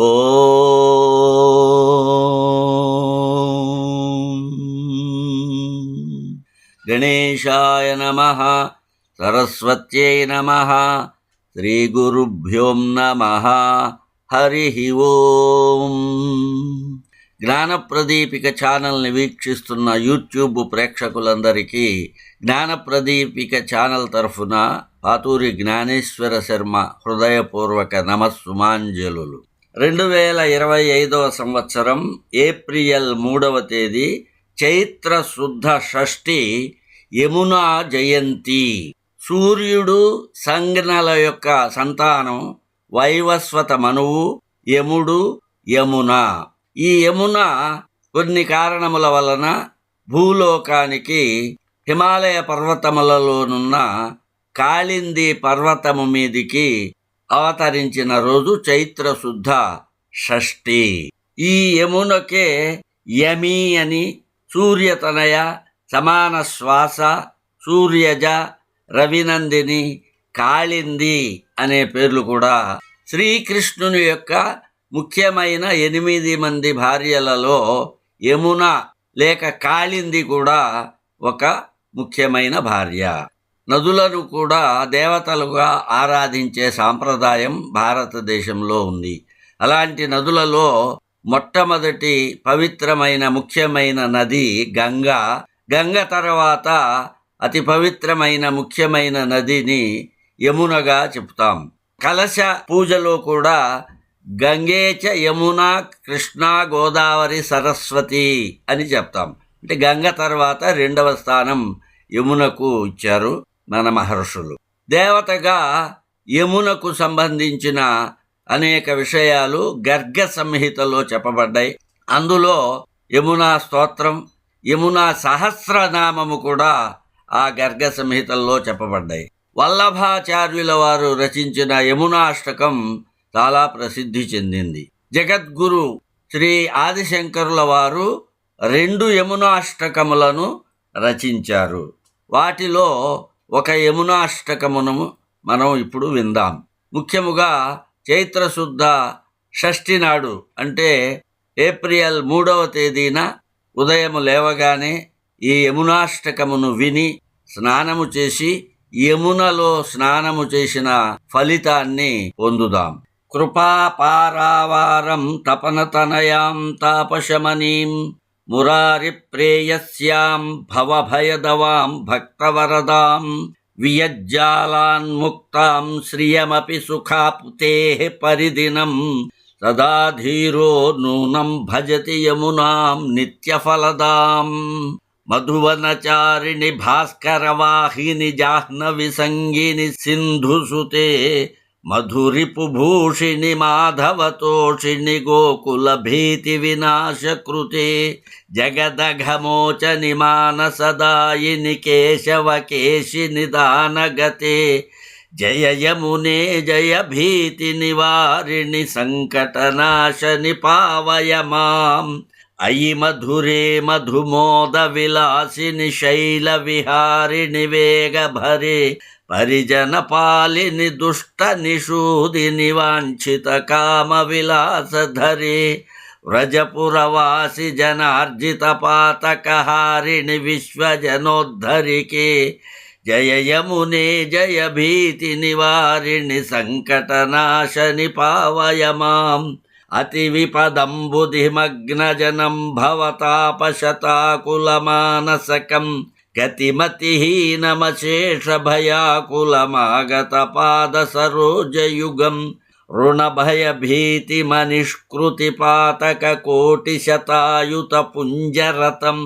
ఓం గణేశాయ నమః, సరస్వత్యై నమః, శ్రీగురుభ్యో నమః. హరి ఓం. జ్ఞానప్రదీపిక ఛానల్ని వీక్షిస్తున్న యూట్యూబ్ ప్రేక్షకులందరికీ జ్ఞానప్రదీపిక ఛానల్ తరఫున పాతూరి జ్ఞానేశ్వర శర్మ హృదయపూర్వక నమస్సుమాంజలులు. 2025 సంవత్సరం ఏప్రిల్ 3వ తేదీ చైత్ర శుద్ధ షష్ఠి యమునా జయంతి. సూర్యుడు సంజ్ఞల యొక్క సంతానం వైవస్వత మనువు, యముడు, యమున. ఈ యమున కొన్ని కారణముల వలన భూలోకానికి హిమాలయ పర్వతములలోనున్న కాళింది పర్వతము మీదికి అవతరించిన రోజు చైత్ర శుద్ధ షష్ఠి. ఈ యమునకే యమి అని, సూర్యతనయ, సమాన శ్వాస, సూర్యజ, రవినందిని, కాళింది అనే పేర్లు కూడా. శ్రీకృష్ణుని యొక్క ముఖ్యమైన 8 మంది భార్యలలో యమున లేక కాళింది కూడా ఒక ముఖ్యమైన భార్య. నదులను కూడా దేవతలుగా ఆరాధించే సాంప్రదాయం భారతదేశంలో ఉంది. అలాంటి నదులలో మొట్టమొదటి పవిత్రమైన ముఖ్యమైన నది గంగా. గంగ తర్వాత అతి పవిత్రమైన ముఖ్యమైన నదిని యమునగా చెప్తాం. కలశ పూజలో కూడా గంగేచ యమున కృష్ణ గోదావరి సరస్వతి అని చెప్తాం. అంటే గంగ తర్వాత 2వ స్థానం యమునకు ఇచ్చారు మన మహర్షులు. దేవతగా యమునకు సంబంధించిన అనేక విషయాలు గర్గ సంహితలో చెప్పబడ్డాయి. అందులో యమునా స్తోత్రం, యమునా సహస్రనామము కూడా ఆ గర్గ సంహితల్లో చెప్పబడ్డాయి. వల్లభాచార్యుల వారు రచించిన యమునాష్టకం చాలా ప్రసిద్ధి చెందింది. జగద్గురు శ్రీ ఆదిశంకరుల వారు 2 యమునాష్టకములను రచించారు. వాటిలో ఒక యమునాష్టకమును మనం ఇప్పుడు విందాం. ముఖ్యముగా చైత్రశుద్ధ షష్ఠి నాడు అంటే ఏప్రిల్ 3వ తేదీన ఉదయము లేవగానే ఈ యమునాష్టకమును విని స్నానము చేసి యమునలో స్నానము చేసిన ఫలితాన్ని పొందుదాం. కృపాపారావారం తపనతనయాం తాపశమనీం మురారి ప్రేయస్యాం భవభయదవాం భక్తవరదాం వియజ్జాలాన్ముక్తాం శ్రియమపి సుఖాప్తేః పరిదినం సదా ధీరో నూనం భజతి యమునాం నిత్యఫలదాం. మధువనచారిణి భాస్కరవాహిని జాహ్నవి సంగిని సింధుసుతే మధురిపుభూషిణి మాధవతోషిణి గోకుల భీతి వినాశకృతే జగదఘమోచని మానసదాయిని కేశవకేశి నిదానగతే జయ యమునే జయ భీతి నివారిణి సంకటనాశని పావయ మాం. అయి మధురే మధుమోద విలాసిని శైల విహారిణి వేగభరే పరిజన పాలిని దుష్ట నిషూదిని వాంఛిత కామ విలాసధరే వ్రజపురవాసి జనార్జిత పాతకహారిణి విశ్వజనోద్ధరికే జయ యమునే జయ భీతి నివారిణి సంకటనాశని పావయ మాం. అతి విపదంబుధిమగ్నజనం భవతాపశతాకులమానసకం గతిమతిహీనమశేషభయాకులమాగత పాదసరోజయుగం రుణభయభీతిమనిష్కృతి పాతక కోటిశతాయుత పుంజరతం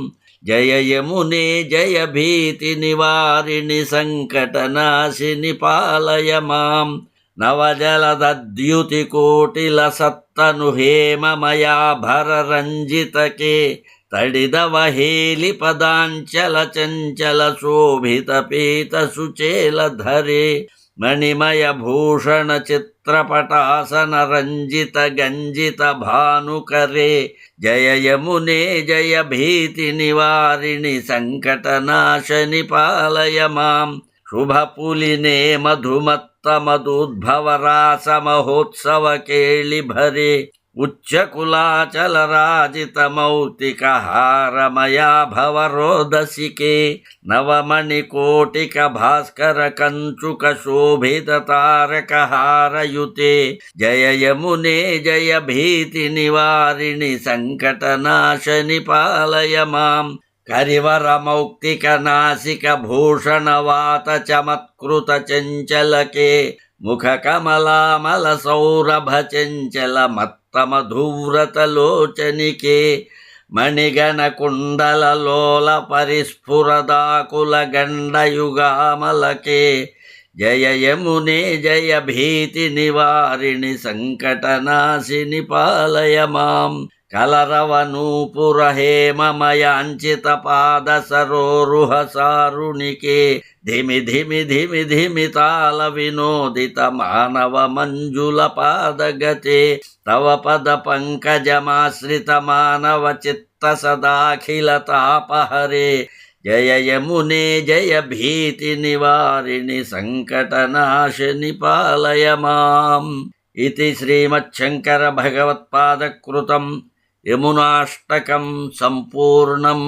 జయ యమునే జయ భీతి నివారిణి సంకటనాశిని పాలయ మాం. నవజలద్యుతి కోటిల సత్తను హేమమయాభర రంజితకే తడిదవహేలి పదాంచల చంచల శోభిత పీత సుచేలధరే మణిమయ భూషణ చిత్రపటాసన రంజిత గంజిత భానుకరే జయ యమునే జయ భీతి నివారిణి సంకటనాశని పాలయ మాం. శుభపులినే మధుమత్త మధుద్భవ రాస మహోత్సవ కేళి భరే उच्चकुलाचलराजितमौक्तिकहारमया भवरोदसिके नवमणिकोटिकभास्करकञ्चुकशोभिततारकहारयुते जय यमुने जय भीतिनिवारिणि सङ्कटनाशनि पालय माम् करिवरमौक्तिकनासिकभूषणवातचमत्कृतचञ्चलके मुखकमलामलसौरभचञ्चलमत्तमधूव्रतलोचनिके मणिगणकुण्डललोलपरिस्फुरदाकुलगण्डयुगामलके जय यमुने जय भीतिनिवारिणि सङ्कटनाशिनि पालय माम् कलरवनूपुरहेममयाञ्चितपादसरोरुहसारुणिके धिमि धिमि धिमि धिमि तालविनोदितमानवमञ्जुलपादगते तव पदपङ्कजमाश्रितमानवचित्तसदाखिलतापहरे जय यमुने जय भीतिनिवारिणि सङ्कटनाशिनि पालय माम् इति श्रीमच्छङ्करभगवत्पादकृतं यमुनाष्टकं सम्पूर्णम्।